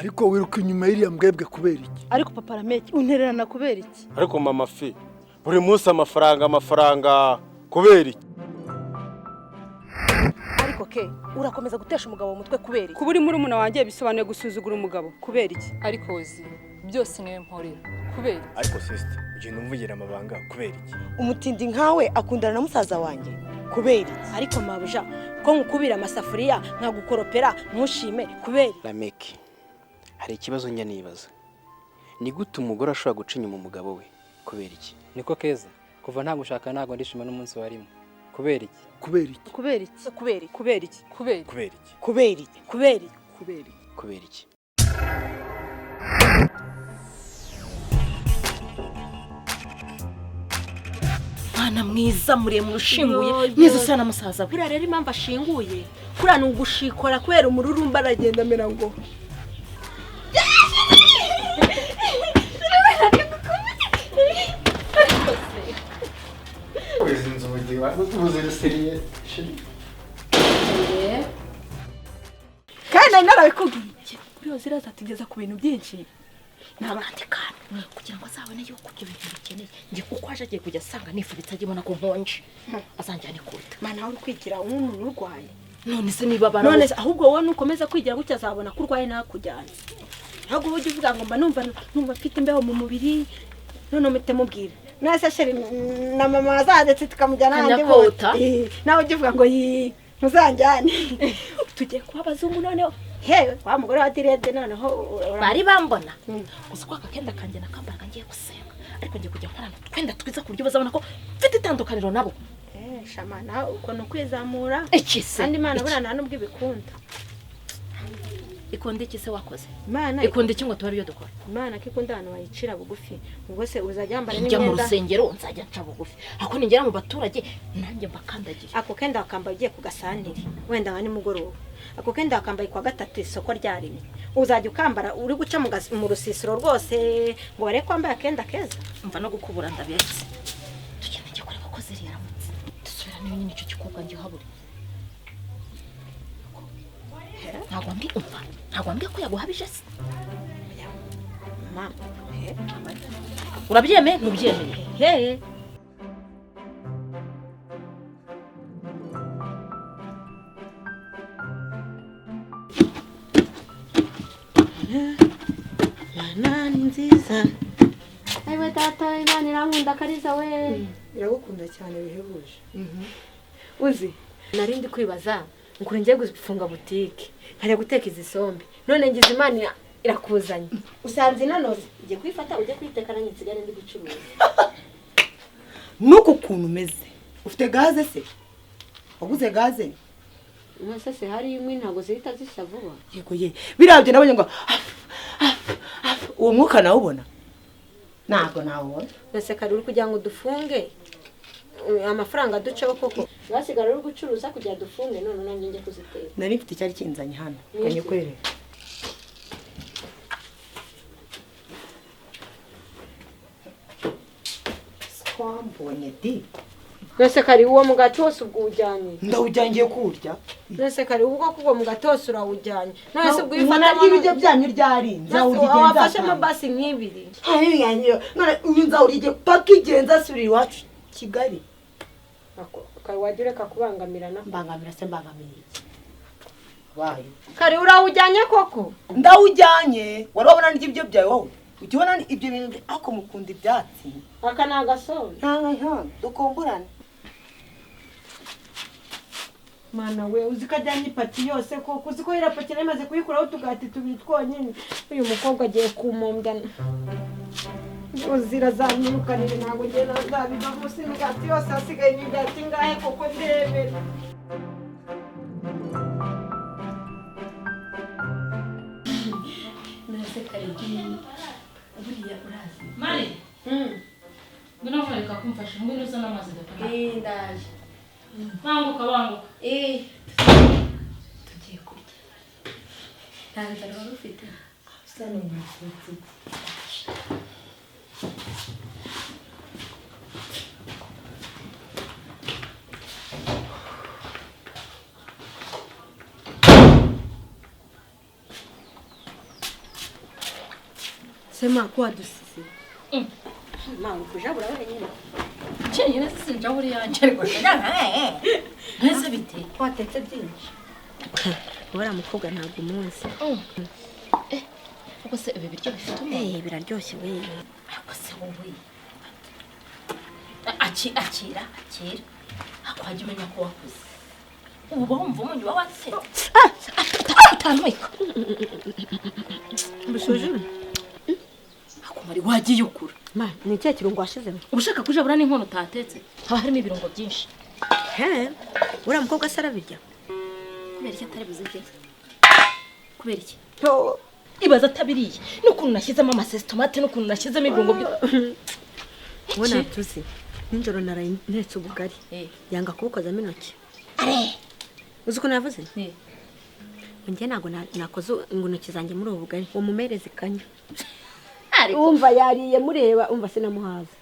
ariko wiruka inyuma y'iriya mbwebwe kubera iki? Ariko papa Rameki untererana kubera iki? Ariko mama fi buri munsi amafaranga kubera iki? Ariko ke urakomeza gutesha umugabo umutwe kubera iki? Kuba uri muri umuna wanjye bisobanuye gusuzugura umugabo kubera iki? Ariko uzi byose niwe mporera kubera iki? Ariko sister ugenda umvugira amabanga kubera iki? Umutindi nkawe akundana na musaza wanjye kubera iki? Ariko mabuja ko nkukubira amasafuriya nkagukoropera ntushime kubera Rameki, hari ikibazo njya nibaza. Ni gute umugore ashobora guca inyuma umugabo we kubera iki? Niko Keza, kuva nta gushaka ntago ndishima n'umunsi warimo. Kubera iki? Kubera iki? kubera iki? kubera iki? Kubera iki? Kubera Kubera iki? kubera iki? kubera iki? Kubera iki? Kubera iki? Mwana mwiza muremure ushinguye mwiza usana musaza buriya rero impamvu ashinguye kuriya ni ugushikora kubera umururumba aragenda amera ngo kandi nari narabikubwiye buriya zirazatugeza ku bintu byinshi n'abandi kandi kugira ngo azabone yuko ibyo bintu bikeneye njye kuko aje agiye kujya asanga nifubitse agibona ko nkonje azanjyana ikuta mana uri kwigira umuntu urwaye none se niba abantu none ahubwo wowe nukomeza kwigira gutya azabona ko urwaye nakujyana ahubwo ujye uvuga ngo mba numva mfite imbeho mu mubiri none umite mubwira nase sheri na mama azadetse tukamujyana handi bota nawe ujye uvuga ngo ntuzanjyane tugiye kubabaza umuntu noneho hewe wa mugore wa direde noneho bari bambona gusa kwa kakenda kanje nakambaraga ngiye gusenga ariko ngiye kujya nkorana twenda twiza ku buryo bazabona ko mfite itandukaniro nabo shamana uko no kwizamura kandi Imana burana nubwo ibikunda ikonde iki se wakoze Imana ikonde iki ngo tuba ariyo dukora Imana kikunda hano wayicira bugufi ubwo se uzajya yambara n'imyenda njya mu rusengero nzajya nca bugufi ako ningera mu baturage nanjye mbakandagiye ako kenda akamba ugiye kugasantire wenda nka nimugoroba ako kenda akambaye kwa gatatu isoko ryarimo uzajya ukambara uri guca mu rusisiro rwose ngo bare kwambara akenda keza umva no gukubura ndabetse tukeneye kureba ko ziri yaramutse dusubira niyo nyine icyo kikobwa ngiye haburi ntabwo mbwiye ko yaguhabije se mama urabyemeye ntubyemeye Mana ni nziza Ewe tata Imana irankunda kariza we iragukunda cyane bihebuje uzi narindi kwibaza ngo ngiye gufunga boutique nkajya guteka izi sombe none ngize Imana irakuzanye usanze nanoze ugiye kwifata ujye kwiteka nanjye nsigare ndi gucuruza nuko kuntu umeze ufite gaze se waguze gaze mwese se hari imwe ntago zihita zishya vuba yego ye birabye nabonye ngo uwo mwuka nawe ubona ntabwo nawubona nase kari uri kugira ngo dufunge amafaranga duceho koko basigara uri gucuruza kugira dufunge none nanjye ngiye kuziteka nari mfite cyari kinzanye hano kanye kwerera twambonye di nase kari uwo mugati wose ubwo ujyanye ndawujyangiye kurya nase kari ubwo kuko mugati wose urawujyanye nase ubwo ifata y'ibiryo byanyu ryari nzawurigenda wafashe amabasi nk'ibiri hari yanjye none uyu nzawurige paka igenza suri iwacu Kigali kari wagira kakubangamirana mbangamira se mbangamira wayo kari urawujyanye koko ndawujyanye warabona n'ibyo byawe wowe ukibona ibyo bintu ako mukunda ibyatsi aka nagasone nta dukumburana mana we uzikajyanye ipati yose koko uziko irapaki namaze kuyikuraho tugati tubiri twonyine uyu mukobwa agiye kumombana uzira zamirukanire ntabwo ngiye nazabiva munsi imigati yose hasigaye imigati ngahe koko ndebera nase karigiye buriya urazi Mari ngino mwereka kumfasha ngwino uza n'amazi dakana ndaje banguka tugiye kurya tanzara wari ufite usa n'umusatsi sema ko wadusize mpamvu kujabura wenyine cyenyine sinjabura yanjye ariko ntese bite watetse byinshi uriya mukobwa ntabwo umunsi ubwo se ibi biryo bifite umuntu biraryoshye we ariko se wowe akira akwajya umenya ko wakuze ubu wumva umunyu wa watse atanwika mbisuzuma akumari wagiye ukura ni cya kirungo washizemo ubushaka kujabura n'inkono utatetse haba harimo ibirungo byinshi uriya mukobwa se arabirya kubera iki atari buzirye kubera iki ibaza atabiriye n'ukuntu nashyizemo amasesitomate n'ukuntu nashyizemo ibirungo byo ubona tuzi nijoro naraye ntetse ubugari yanga kubukozamo intoki uzi ukuntu yavuze njye ntabwo nakoze ngo intoki zanjye muri ubu bugari uwo mumereze ikanya umva yariye mureba umva sinamuhaza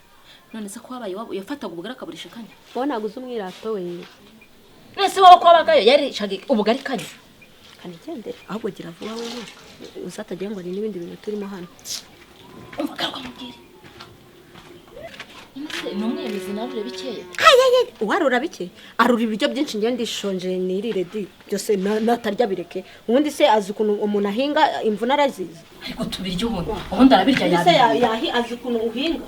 none se ko wabaye yafataga ubugari akaburisha ikanya wowe ntabwo uzi umwirato we nese wowe ko wabagayo yarishaga ubugari ikanya kanigendere ahubwo gira vuba wowe uzatagira ngo hari n'ibindi bintu turimo hano umva garuka mubwire ni umwemezi narure bikeya uwarura bike arura ibiryo byinshi njye ndishonje nirire byose natarya bireke ubundi se azi ukuntu umuntu ahinga imvune arazizi ariko tubirya ubundi arabirya azi ukuntu uhinga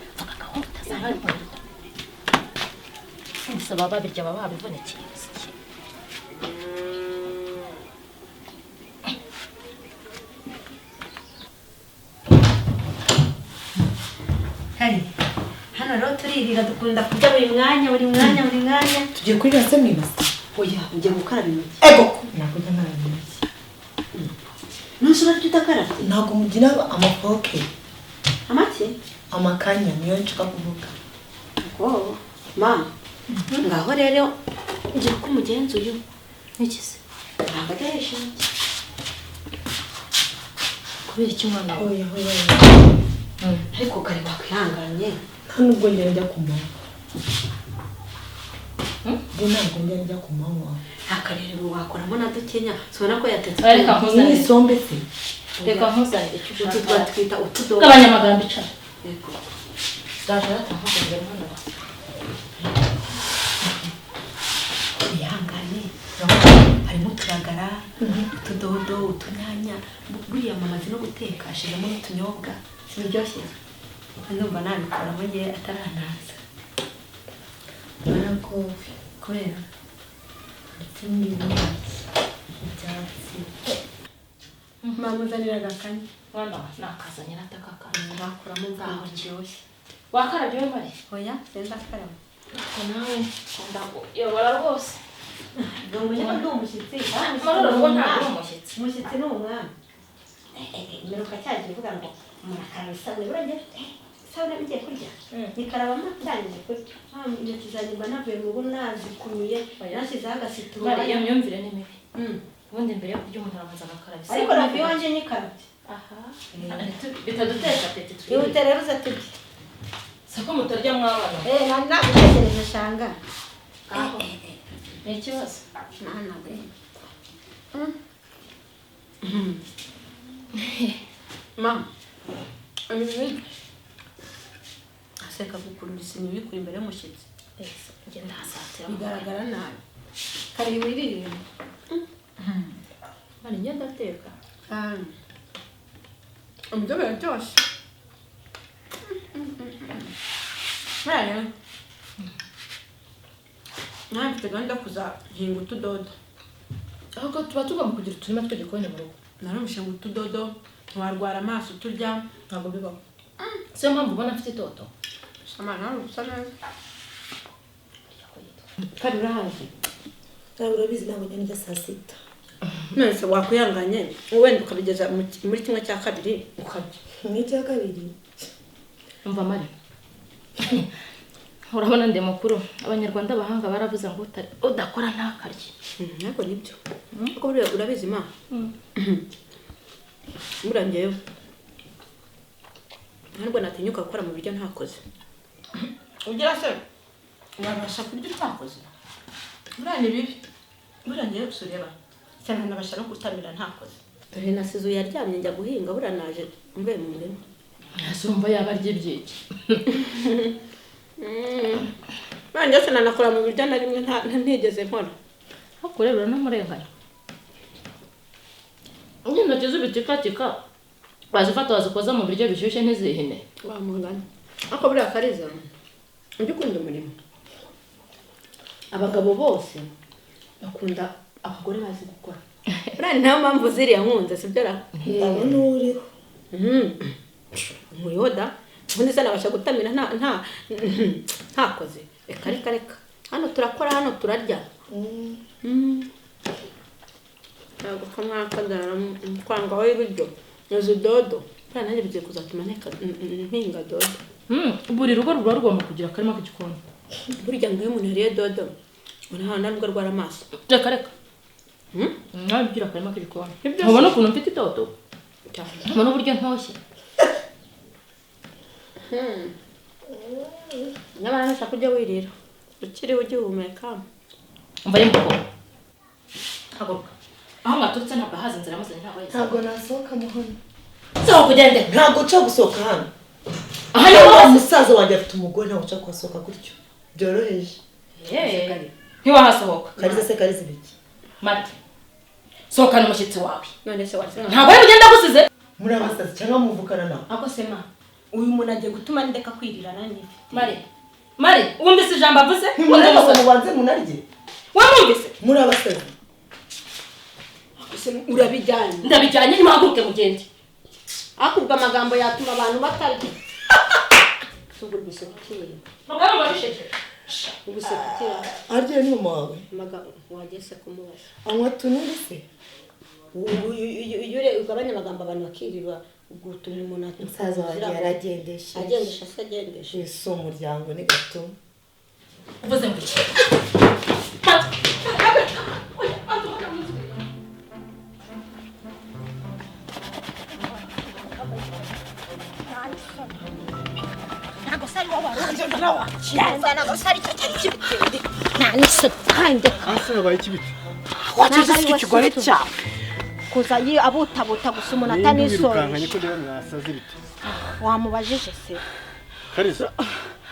gusa baba babirya baba babivunekeye hano rero turirira dukunda kurya buri mwanya tugiye kurira se mwibasa oya ugiye gukaraba intoki ego ntabwo njya nkaraba intoki ntushobora kurya udakaraba ntabwo mugira amafoke amaki amakanya niyo nshaka kuvuga mama ngaho rero ngira ko umugenzi uyu n'iki se ntabwo ajya yishimye kubera iki umwana wawe ariko kare wakwihanganye nta nubwo njya ku manywa ntabwo njya ku manywa akarere wakoramo na dukenya ubona ko yatetse reka nkuzanire isombe se reka nkuzanire icyo ushaka utu twatwita utudobo gabanya amagambo icara zaje batahugurira hano ihangane harimo uturagara utudodo utunyanya buriya mamaze no guteka ashiramo n'utunyobwa biryoshye ndumva nabikoramo ngiye ataranaza baragowe kubera ndetse n'ibyatsi mamuzanira agakanya mwana nakazanye natakakana nakuramo mvaho kiryoshye wakarabye we mare oya senda karaba nawe ndakuyobora rwose ngo njye ndi umushyitsi maroro ngo ntabwo umushyitsi umushyitsi ni umwami meruka cyaje uvuga ngo murakaraba isabune burengera isabune bigiye kurya nikarabamo ndangije kurya intoki zanjye mba navuye mu rugo nazikunyuye nashyizeho agasituru iyo myumvire ni mibi ubundi mbere yo kurya umuntu arabanza agakaraba isabune ariko nabwo iwanjye nyikarabye aha bitadutesha apeti twirinde ihute rero uze turye sako mutarya mwabana nari nagutegereje shanga ni ikibazo mama aseka gukurura isini bikuri imbere y'umushyitsi ngenda hasatira bigaragara nabi kare wirire bari ngenda ateka ibyo biraryoshye rero nawe mfite gahunda yo kuzahinga utudodo ahubwo tuba tugomba kugira uturima tw'igikoni mu rugo naramushinga utudodo ntiwarwara amaso turya ntabwo bibaho siyo mpamvu ubona afite itoto samana nawe usa neza kandi urahazi nawe urabizi ntabwo njya njya saa sita mwese wakwihanganye wenda ukabigeza muri kimwe cya kabiri ukarya n'icya kabiri umva mari urabona ndi mukuru abanyarwanda bahanga baravuze ngo udakora ntakarye ntabwo nibyo kuko urabizi ma murangeyeho ntabwo natinyuka gukora mu biryo ntakoze ugira se wabasha kurya utakoze buriya ni bibi burangeyeho gusa ureba cyane nabasha no gutamira ntakoze dore nasize uyaryamye njya guhinga buriya naje mvuye mu murima ese urumva yaba arya ibyiki nanjye sinanakora mu biryo na rimwe ntigeze nkora ariko rero uranamurenganya intoki z'ibitikatika bazifata bazikoza mu biryo bishyushye ntizihine wamugana ariko buriya Kariza ujya ukunda umurimo abagabo bose bakunda abagore bazi gukora buriya ni nayo mpamvu ziriya nkunze sibyo ra ndabona uriho nkuriho da ubundi se nabasha gutamira ntakoze reka hano turakora hano turarya ntabwo kamwakadara twangaho ibiryo izo dodo buriya nanjye bigiye kuzatuma ntinga dodo buri rugo ruba rugomba kugira akarima k'igikoni burya ngo iyo umuntu yariye dodo urabona nubwo arwara amaso reka nawe ugira akarima k'igikoni ntubona ukuntu mfite itoto ntubona uburyo ntoshye nyamara nashaka ujya wirira ukiriho ugihumeka umva ari mukuru haguruka aho mwaturutse ntabwo hazi inzira maze ntabwo nasohoka muhano sohoka ugende ntabwo uca gusohoka hano aha ni hose umusaza wanjye afite umugore ntabwo uca kuhasohoka gutyo byoroheje ntiwahasohoka Kariza se Kariza ibiki mati sohokana umushyitsi wawe none se wasenga ntabwo ari ugenda agusize muri abasazi cyangwa muvukana nawe ako sema uyu muntu agiye gutuma ndeka kwirira nanjye mari wumvise ijambo avuze ntimureba ngo mubanze munarye wamwumvise muri abasazi urabijyanye ndabijyanye nimuhaguruke mugende akubwa amagambo yatuma abantu batarya sugura gusekera mugabo barisheje gusekera arye ni mama wawe amagambo wagese kumubaza anywa tunuri se ugabanya amagambo abantu bakirirwa gutuma umuntu umusaza wanjye yaragendesha se agendesha ese umuryango ni gato uvuze ngo iki wacecetse ikigore cyawe kuza abutabuta gusa umuntu atanisoje ko rero mwasaze ibiti wamubajije se Kariza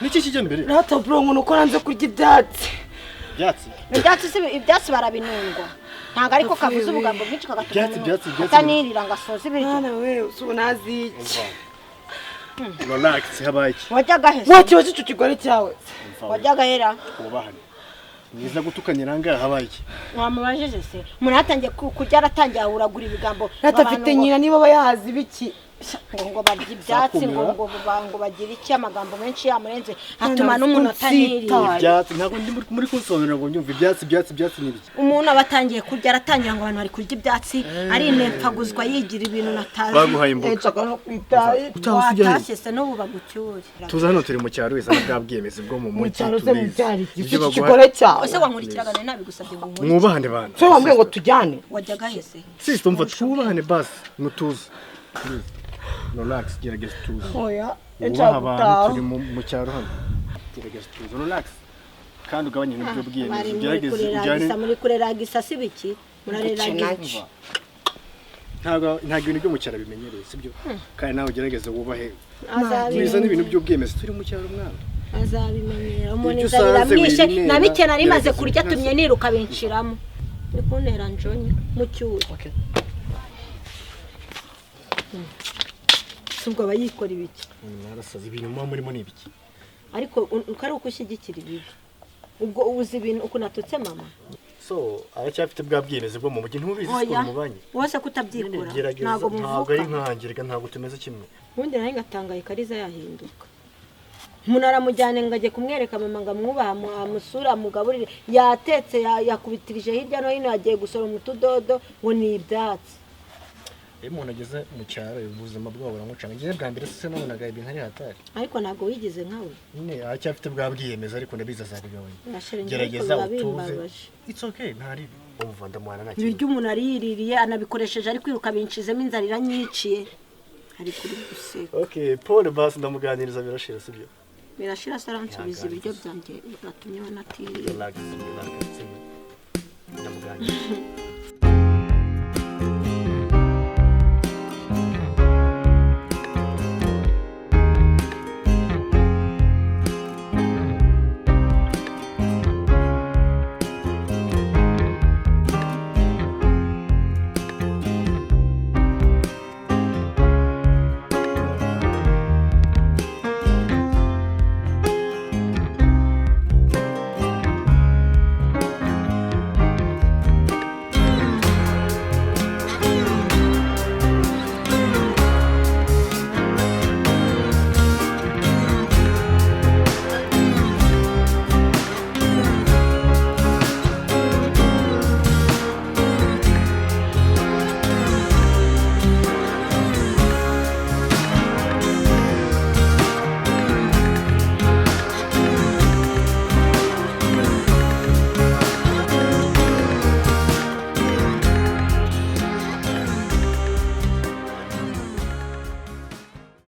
niki kijya mbere rata bro ngo nuko nanze kurya ibyatsi ibyatsi barabinungwa ntabwo ariko kavuze ubugambo bwinshi ibyatsi atanirira ngo asoze ibiryo mwana we usubona aziki relax habaye iki wajyaga hese wakibaza icyo kigore cyawe wajyaga hera ubahane mwiza gutukanye nanga habaye iki wamubajije se umuntu yatangiye kurya aratangiye ahuragura ibigambo rata afite nyina niba bayahazi biki ngo barya ibyatsi ngo bagira iki amagambo menshi yamurenze atuma n'umuntu atanirira ibyatsi ntabwo ndi muri kunsobanurira ngo nyumve ibyatsi n'ibiki umuntu abatangiye kurya aratangira ngo abantu bari kurya ibyatsi ari inepfaguzwa yigira ibintu natazi baguhaye imboga nshaka no kwitaye watashye se n'ubu bagucyure tuza hano turi mu cyaro wese bwabwiyemeze bwo mu mujyi cyaro se mu byari iki kigore cyawe ese wankurikiraga nabigusabye ngo nkore mwubahane bana so wambwiye ngo tujyane wajyaga hese sister umva twubahane basi mutuze relax gerageza tuze oya nshaka abantu turi mu cyaro hano gerageza tuze relax kandi ugabanye n'ibyo bwiyemeze gerageza ujyane muri kurera gisasi biki murarera giki ntabwo ibintu byo mu cyaro bimenyereye sibyo kandi nawe gerageza wubahe biza n'ibintu by'ubwiyemeze turi mu cyaro mwana azabimenyera umuntu inzara iramwishe nabike nari maze kurya tumye niruka benshiramo ni kuntera njonye mu cyuro ubwo abayikora ibiki narasaze ibintu muba murimo ni ibiki ariko uko ari uko ushyigikira ibibi ubwo ubuze ibintu uko natutse mama so aracyafite bwa bwiyemeze bwo mu mujyi ntubizi ko mubanye wose kutabyikora ntabwo ari nkangirika ntabwo tumeze kimwe ubundi nawe ngatangaye Kariza yahinduka umuntu aramujyane ngo ajye kumwereka mama ngo amwubaha amusura amugaburire yatetse yakubitirije hirya no hino yagiye gusoroma utudodo ngo ni ibyatsi iyo umuntu ageze mu cyaro ubuzima bwabo buramucanga ngiye bwa mbere se nabonaga ibintu ari hatari ariko ntabwo wigize nkawe nyine aracyafite bwa bwiyemeza ariko ndabizi azabigabanya gerageza utuze it's okay ntari umva ndamuhana nta ibiryo umuntu ariyiririye anabikoresheje ari kwiruka binshizemo inzara iranyiciye ari kuri guseka okay Paul basi ndamuganiriza birashira sibyo birashira se aransubiza ibiryo byanjye batumye banatirira ndamuganiriza